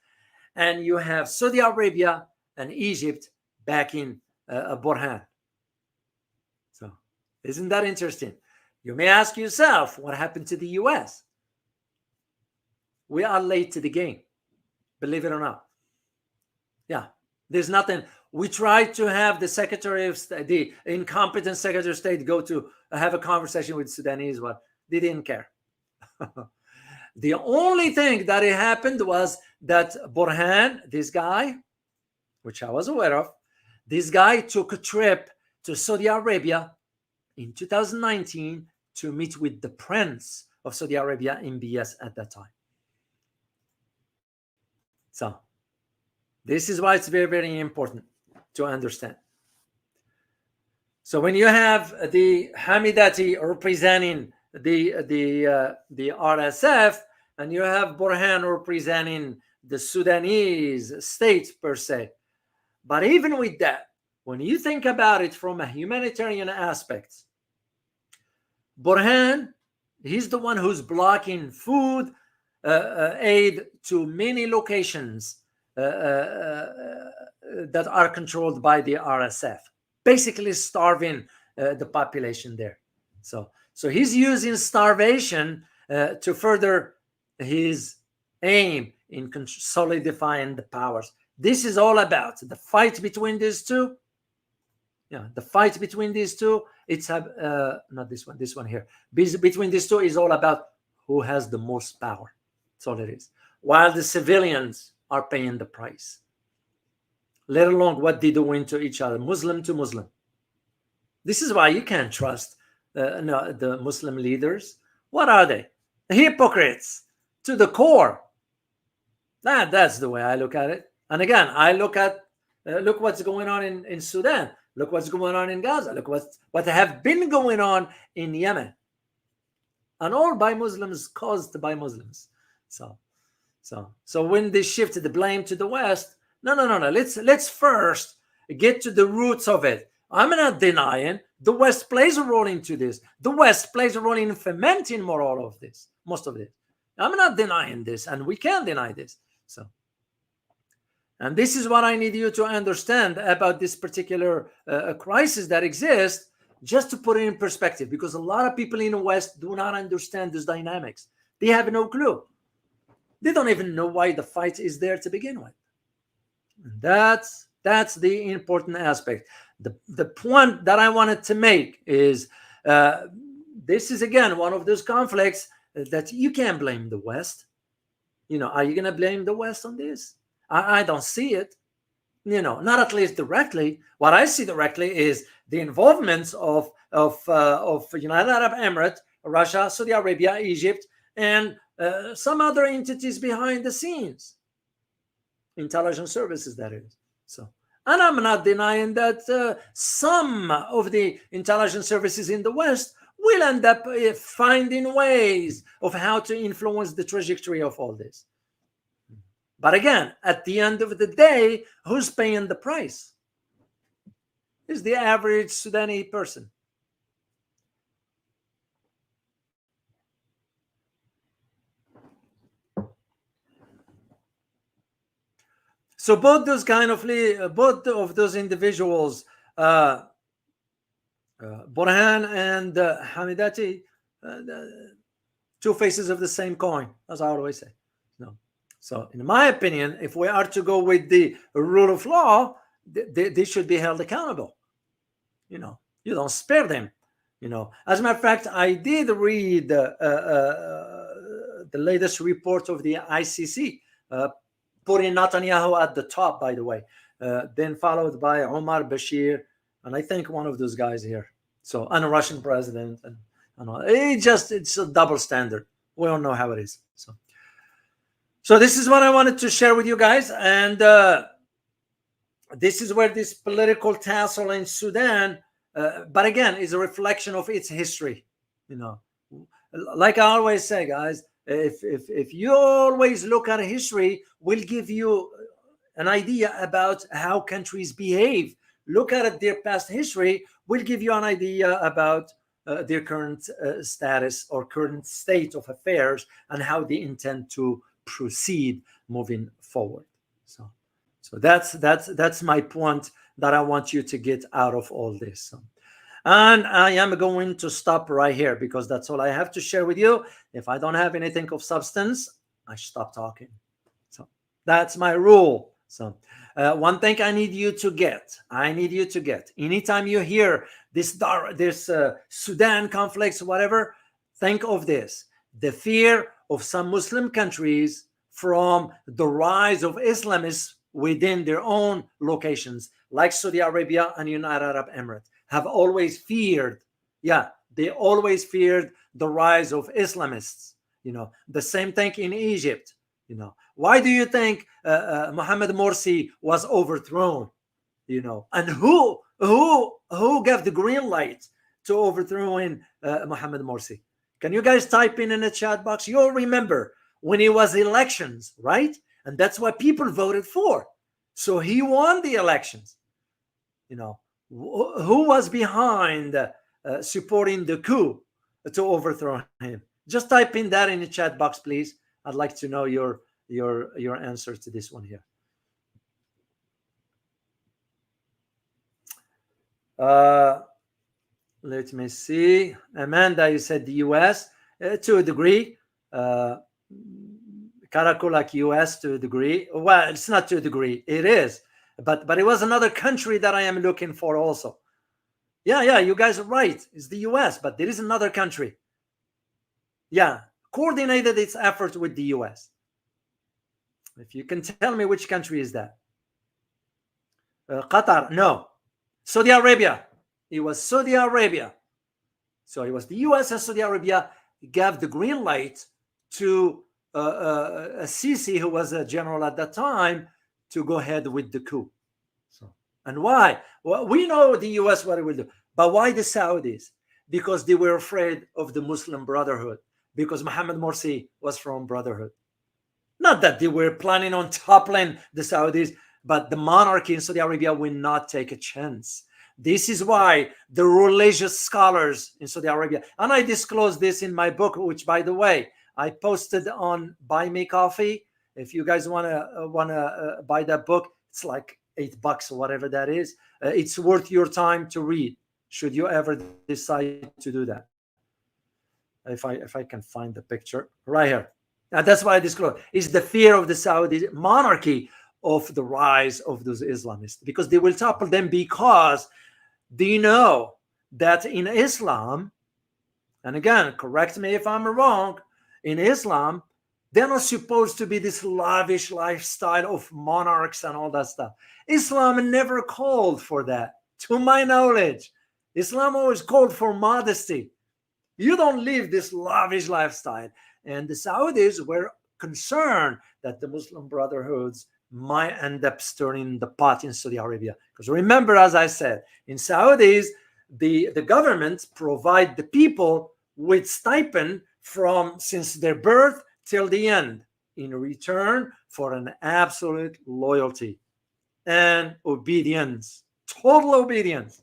and you have Saudi Arabia and Egypt backing Burhan. So isn't that interesting? You may ask yourself, what happened to the US? We are late to the game, believe it or not. Yeah, there's nothing. We tried to have the Secretary of State, the incompetent Secretary of State, go to have a conversation with Sudanese, but they didn't care. The only thing that it happened was that Burhan, this guy, which I was aware of, this guy took a trip to Saudi Arabia in 2019 to meet with the Prince of Saudi Arabia, MBS, at that time. So this is why it's very, very important to understand. So when you have the Hamidati representing the RSF, and you have Burhan representing the Sudanese state per se. But even with that, when you think about it from a humanitarian aspect, Burhan, he's the one who's blocking food aid to many locations that are controlled by the RSF, basically starving the population there. So he's using starvation to further his aim in solidifying the powers. This is all about the fight between these two. Yeah, the fight between these two. It's not this one. This one here. Between these two is all about who has the most power. That's all it is. While the civilians are paying the price. Let alone what they do into each other, Muslim to Muslim. This is why you can't trust the Muslim leaders. What are they? Hypocrites to the core. That's the way I look at it. And again, I look at look what's going on in Sudan. Look what's going on in Gaza. Look what have been going on in Yemen. And all by Muslims, caused by Muslims. So when they shift the blame to the West, no. Let's first get to the roots of it. I'm not denying the West plays a role into this. The West plays a role in fomenting more all of this, most of it. I'm not denying this, and we can't deny this. So, and this is what I need you to understand about this particular crisis that exists, just to put it in perspective, because a lot of people in the West do not understand this dynamics. They have no clue. They don't even know why the fight is there to begin with. And that's the important aspect. The point that I wanted to make is this is, again, one of those conflicts that you can't blame the West. Are you going to blame the West on this? I don't see it. Not at least directly. What I see directly is the involvement of United Arab Emirates, Russia, Saudi Arabia, Egypt, and some other entities behind the scenes. Intelligence services, that is. So, and I'm not denying that some of the intelligence services in the West will end up finding ways of how to influence the trajectory of all this. But again, at the end of the day, who's paying the price? Is the average Sudanese person. So both of those individuals, uh, Burhan and Hamidati, two faces of the same coin, as I always say. No. So, in my opinion, if we are to go with the rule of law, they should be held accountable. You don't spare them. As a matter of fact, I did read the latest report of the ICC, putting Netanyahu at the top, by the way, then followed by Omar Bashir, and I think one of those guys here. So, and a Russian president, and it's a double standard. We all know how it is. So this is what I wanted to share with you guys, and this is where this political tussle in Sudan, but again, is a reflection of its history. Like I always say, guys, if you always look at history, will give you an idea about how countries behave. Look at their past history, will give you an idea about their current status or current state of affairs and how they intend to proceed moving forward. So that's my point that I want you to get out of all this. And I am going to stop right here because that's all I have to share with you. If I don't have anything of substance, I stop talking. So that's my rule. So one thing I need you to get, anytime you hear this Sudan conflicts, whatever, think of this: the fear of some Muslim countries from the rise of Islamists within their own locations, like Saudi Arabia and United Arab Emirates, have always feared. Yeah, they always feared the rise of Islamists. The same thing in Egypt. Why do you think Mohammed Morsi was overthrown? And who gave the green light to overthrowing Mohammed Morsi? Can you guys type in the chat box? You'll remember when it was elections, right? And that's what people voted for. So he won the elections. Who was behind supporting the coup to overthrow him? Just type in that in the chat box, please. I'd like to know your answer to this one here. Let me see. Amanda, you said the US to a degree. Karakulak, US to a degree. Well, it's not to a degree. It is. But it was another country that I am looking for also. Yeah, you guys are right. It's the US, but there is another country. Yeah, coordinated its efforts with the US. If you can tell me which country is that. Qatar, no. Saudi Arabia. It was Saudi Arabia. So it was the US and Saudi Arabia gave the green light to Sisi, who was a general at that time, to go ahead with the coup. And why? Well, we know the US what it will do. But why the Saudis? Because they were afraid of the Muslim Brotherhood. Because Mohammed Morsi was from Brotherhood. Not that they were planning on toppling the Saudis, but the monarchy in Saudi Arabia will not take a chance. This is why the religious scholars in Saudi Arabia, and I disclosed this in my book, which, by the way, I posted on Buy Me Coffee. If you guys wanna buy that book, it's like $8 or whatever that is. It's worth your time to read. Should you ever decide to do that? If I can find the picture right here. And that's why I disclose. It's the fear of the Saudi monarchy of the rise of those Islamists, because they will topple them, because they know that in Islam, and again, correct me if I'm wrong, in Islam, they're not supposed to be this lavish lifestyle of monarchs and all that stuff. Islam never called for that, to my knowledge. Islam always called for modesty. You don't live this lavish lifestyle. And the Saudis were concerned that the Muslim Brotherhoods might end up stirring the pot in Saudi Arabia. Because remember, as I said, in Saudis, the government provide the people with stipend since their birth till the end, in return for an absolute loyalty and obedience, total obedience.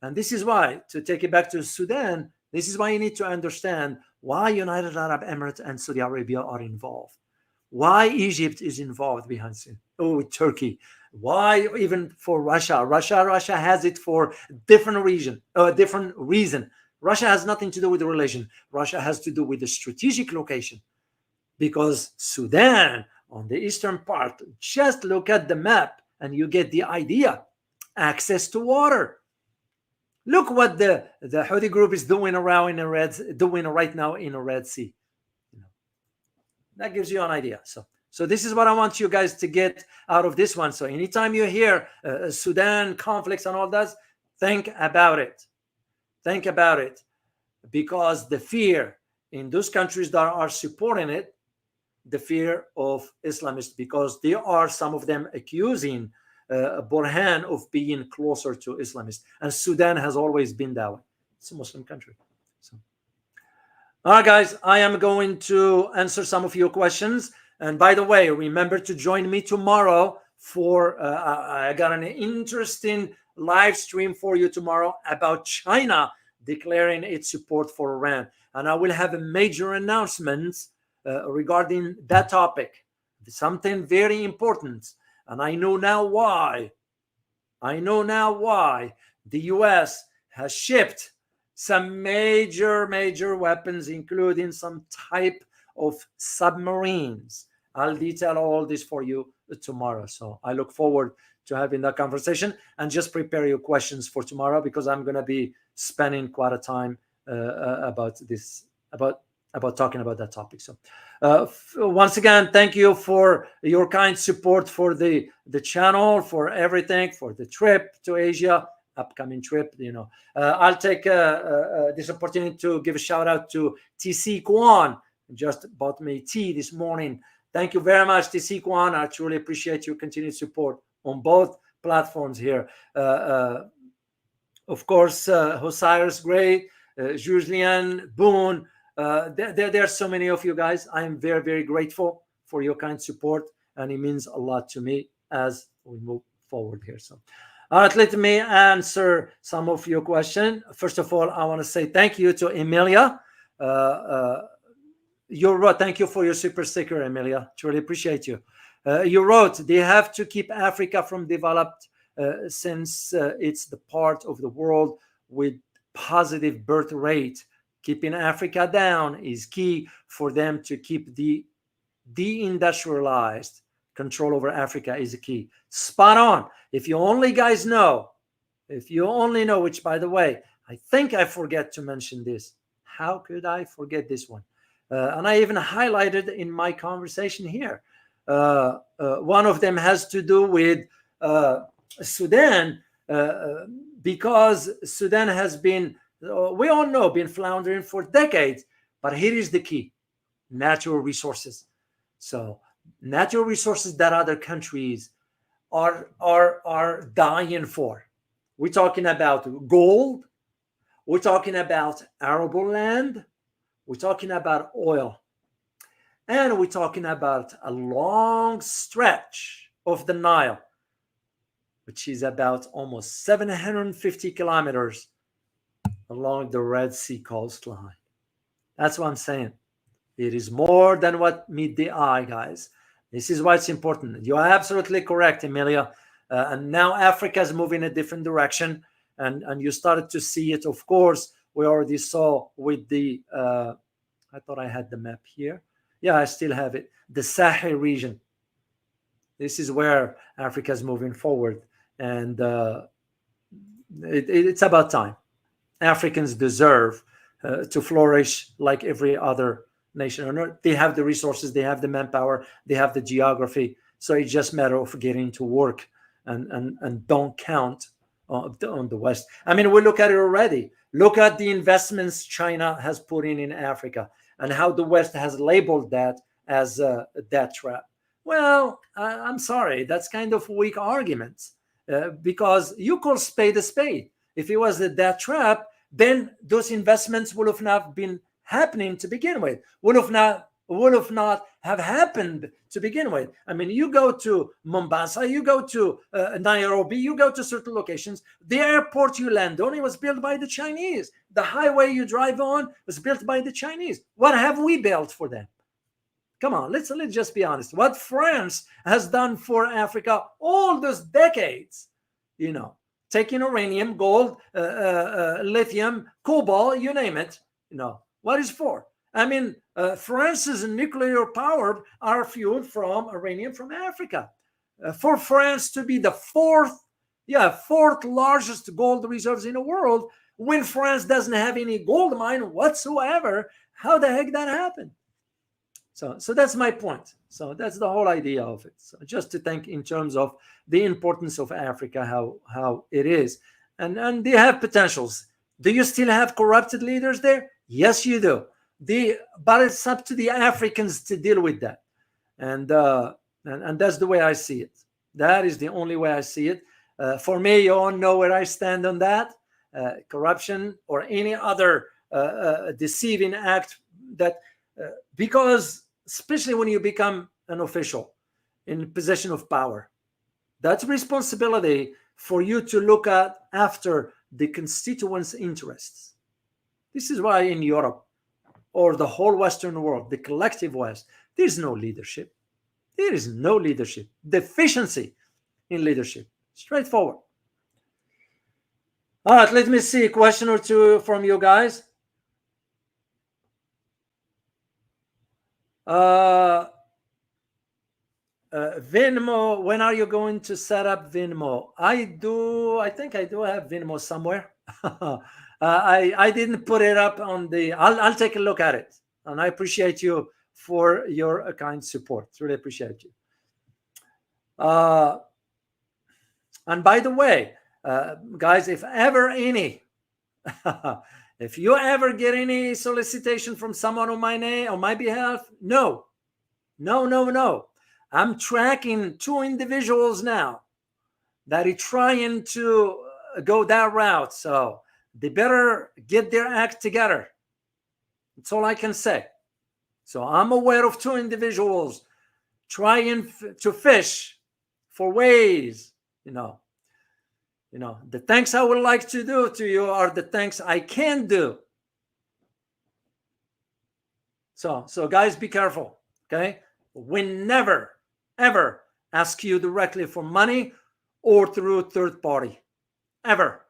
And this is why, to take it back to Sudan, this is why you need to understand why United Arab Emirates and Saudi Arabia are involved. Why Egypt is involved behind it? Oh, Turkey. Why even for Russia? Russia has it for different reason. Russia has nothing to do with the relation. Russia has to do with the strategic location, because Sudan on the eastern part, just look at the map and you get the idea. Access to water. Look what the Houthi group is doing doing right now in the Red Sea. That gives you an idea. So this is what I want you guys to get out of this one. So anytime you hear Sudan conflicts and all that, think about it. Think about it, because the fear in those countries that are supporting it, the fear of Islamists, because there are some of them accusing Burhan of being closer to Islamists, and Sudan has always been that way. It's a Muslim country. So, all right, guys, I am going to answer some of your questions. And by the way, remember to join me tomorrow for I got an interesting live stream for you tomorrow about China declaring its support for Iran, and I will have a major announcement regarding that topic. Something very important, and I know now why. The U.S. has shipped some major weapons, including some type of submarines. I'll detail all this for you tomorrow. So I look forward to having that conversation, and just prepare your questions for tomorrow, because I'm going to be spending quite a time about talking about that topic. So once again, thank you for your kind support for the channel, for everything, for the trip to Asia, upcoming trip. I'll take this opportunity to give a shout out to TC Kwan. Just bought me tea this morning. Thank you very much, TC Kwan. I truly appreciate your continued support on both platforms here. Of course, Osiris Gray, Julien, Boone. There are so many of you guys. I am very grateful for your kind support, and it means a lot to me as we move forward here. So, all right, let me answer some of your questions. First of all, I want to say thank you to Emilia. You wrote, thank you for your super sticker, Emilia. Truly appreciate you. You wrote, they have to keep Africa from developed since it's the part of the world with positive birth rate. Keeping Africa down is key for them to keep the deindustrialized. Control over Africa is a key. Spot on. If you only know, which by the way, I think I forget to mention this. How could I forget this one? And I even highlighted in my conversation here. One of them has to do with Sudan, because Sudan has been, we all know, been floundering for decades. But here is the key: natural resources. So natural resources that other countries are dying for. We're talking about gold. We're talking about arable land. We're talking about oil. And we're talking about a long stretch of the Nile, which is about almost 750 kilometers along the Red Sea coastline. That's what I'm saying. It is more than what meets the eye, guys. This is why it's important. You are absolutely correct, Emilia. And now Africa is moving in a different direction. And you started to see it, of course. We already saw with the, I thought I had the map here. Yeah, I still have it. The Sahel region. This is where Africa is moving forward. And it's about time. Africans deserve to flourish like every other nation on earth. They have the resources, they have the manpower, they have the geography. So it's just a matter of getting to work and don't count on the West. I mean, we look at it already. Look at the investments China has put in Africa, and how the West has labeled that as a debt trap. Well, I'm sorry, that's kind of weak arguments, because you call spade a spade. If it was a debt trap, then those investments would have not been happening to begin with. Would have not have happened to begin with. I mean, you go to Mombasa, you go to Nairobi, you go to certain locations. The airport you land on, it was built by the Chinese. The highway you drive on was built by the Chinese. What have we built for them? Come on, let's just be honest. What France has done for Africa all those decades, taking uranium, gold, lithium, cobalt, you name it, what is for? I mean, France's nuclear power are fueled from uranium from Africa. For France to be the fourth largest gold reserves in the world, when France doesn't have any gold mine whatsoever, how the heck that happened? So that's my point. So that's the whole idea of it. So just to think in terms of the importance of Africa, how it is, and they have potentials. Do you still have corrupted leaders there? Yes, you do. But it's up to the Africans to deal with that, and that's the way I see it. That is the only way I see it. For me, you all know where I stand on that. Corruption or any other deceiving act that, because especially when you become an official in position of power, that's responsibility for you to look after the constituents' interests. This is why in Europe or the whole Western world, the collective West, there's no leadership. There is no leadership. Deficiency in leadership. Straightforward. All right, let me see a question or two from you guys. Venmo, when are you going to set up Venmo? I think I do have Venmo somewhere. I didn't put it up on the, I'll take a look at it. And I appreciate you for your kind support. Really appreciate you. And by the way, guys, if you ever get any solicitation from someone on my behalf, no. I'm tracking 2 individuals now that are trying to go that route. So they better get their act together. That's all I can say. So I'm aware of 2 individuals trying to fish for ways, the things I would like to do to you are the things I can do. So guys, be careful, okay? We never, ever ask you directly for money or through third party, ever.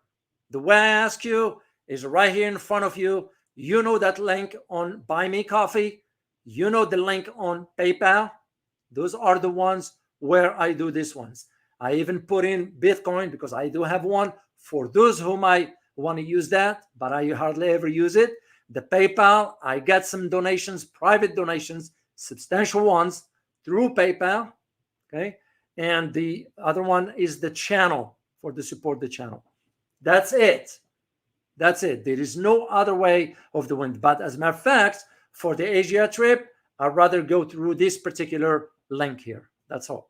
The way I ask you is right here in front of you. You know that link on Buy Me Coffee. You know the link on PayPal. Those are the ones where I do these ones. I even put in Bitcoin because I do have one for those who might want to use that, but I hardly ever use it. The PayPal, I get some donations, private donations, substantial ones through PayPal, okay? And the other one is the channel for the support the channel. That's it. There is no other way of doing it. But as a matter of fact, for the Asia trip, I'd rather go through this particular link here. That's all.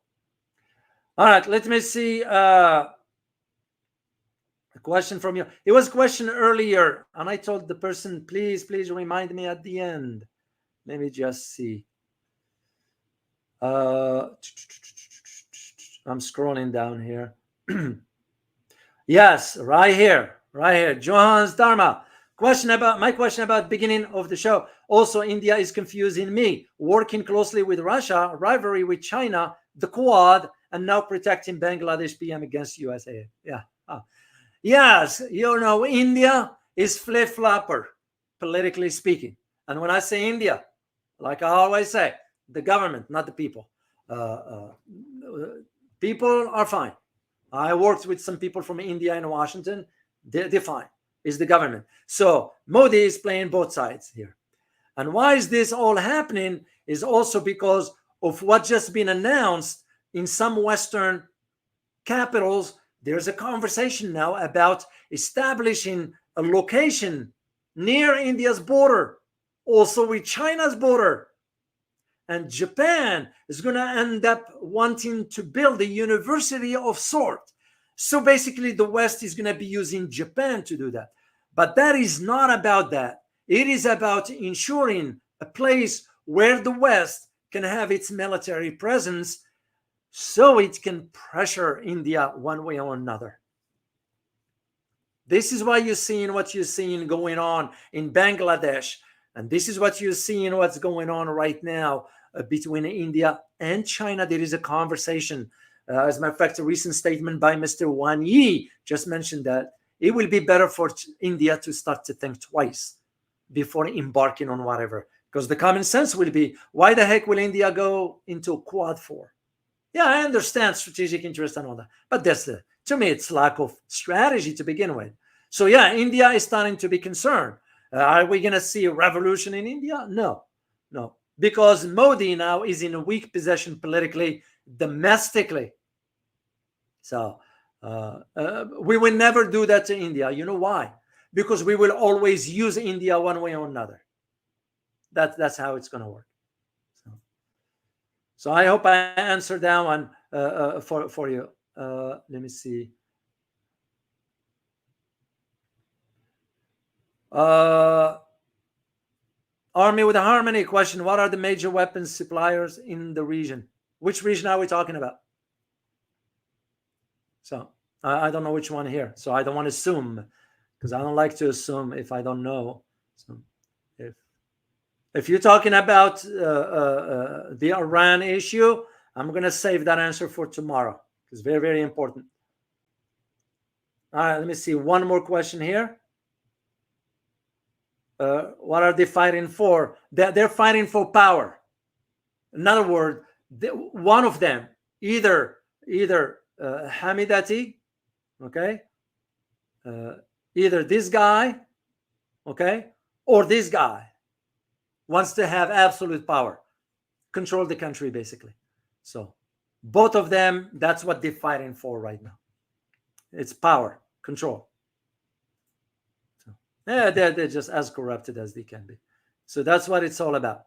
All right, let me see a question from you. It was a question earlier, and I told the person, please remind me at the end. Let me just see. I'm scrolling down here. Yes, right here. Johan's Dharma. My question about beginning of the show. Also, India is confusing me. Working closely with Russia, rivalry with China, the Quad, and now protecting Bangladesh PM against USA. Yeah. Yes, India is flip-flopper, politically speaking. And when I say India, like I always say, the government, not the people. People are fine. I worked with some people from India and Washington. They're fine. It's the government. So Modi is playing both sides here. And why is this all happening is also because of what just been announced in some Western capitals. There's a conversation now about establishing a location near India's border, also with China's border. And Japan is going to end up wanting to build a university of sort. So basically, the West is going to be using Japan to do that. But that is not about that. It is about ensuring a place where the West can have its military presence so it can pressure India one way or another. This is why you're seeing what you're seeing going on in Bangladesh. And this is what you're seeing what's going on right now between India and China. There is a conversation. As a matter of fact, a recent statement by Mr. Wang Yi just mentioned that it will be better for India to start to think twice before embarking on whatever. Because the common sense will be, why the heck will India go into Quad 4? Yeah, I understand strategic interest and all that, but to me, it's lack of strategy to begin with. So yeah, India is starting to be concerned. Are we going to see a revolution in India? No, because Modi now is in a weak position politically, domestically. So we will never do that to India. You know why? Because we will always use India one way or another. That's how it's going to work. So I hope I answered that one for you. Let me see. Army with a Harmony question: what are the major weapons suppliers in the region? Which region are we talking about? So I don't know which one here. So I don't want to assume, because I don't like to assume if I don't know. So if you're talking about the Iran issue, I'm going to save that answer for tomorrow. It's very, very important. All right, let me see. One more question here. What are they fighting for? They're fighting for power. In other words, one of them, either Hamidati, okay, either this guy, okay, or this guy wants to have absolute power, control the country, basically. So both of them, that's what they're fighting for right now. It's power, control. So, yeah, they're just as corrupted as they can be. So that's what it's all about.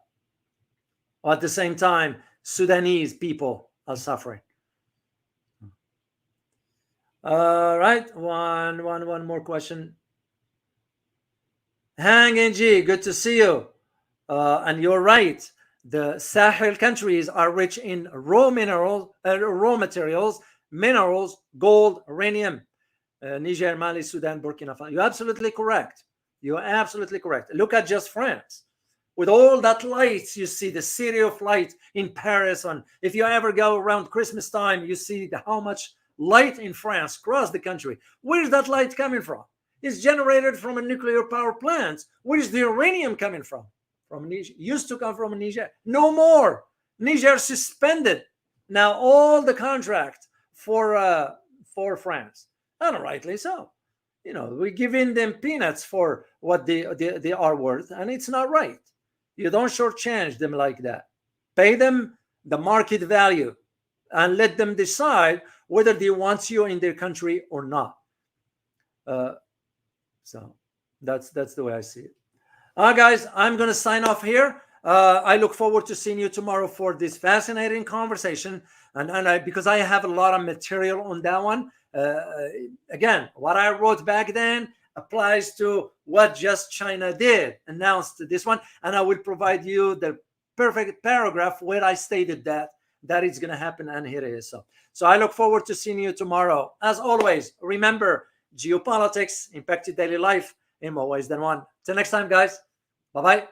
At the same time, Sudanese people are suffering. All right, one more question. Hang NG, good to see you. And you're right. The Sahel countries are rich in raw materials, minerals, gold, uranium. Niger, Mali, Sudan, Burkina Faso. You're absolutely correct. You're absolutely correct. Look at just France. With all that light, you see the city of light in Paris. And if you ever go around Christmas time, you see how much light in France across the country. Where's that light coming from? It's generated from a nuclear power plant. Where is the uranium coming from? From Niger. Used to come from Niger. No more. Niger suspended now all the contract for France. And rightly so. You know, we're giving them peanuts for what they are worth, and it's not right. You don't shortchange them like that. Pay them the market value and let them decide whether they want you in their country or not. So that's the way I see it. Guys, I'm going to sign off here. I look forward to seeing you tomorrow for this fascinating conversation. And because I have a lot of material on that one. Again, what I wrote back then applies to what just China did, announced this one. And I will provide you the perfect paragraph where I stated that it's going to happen. And here it is. So I look forward to seeing you tomorrow. As always, remember, geopolitics impacted daily life in more ways than one. Till next time, guys. Bye-bye.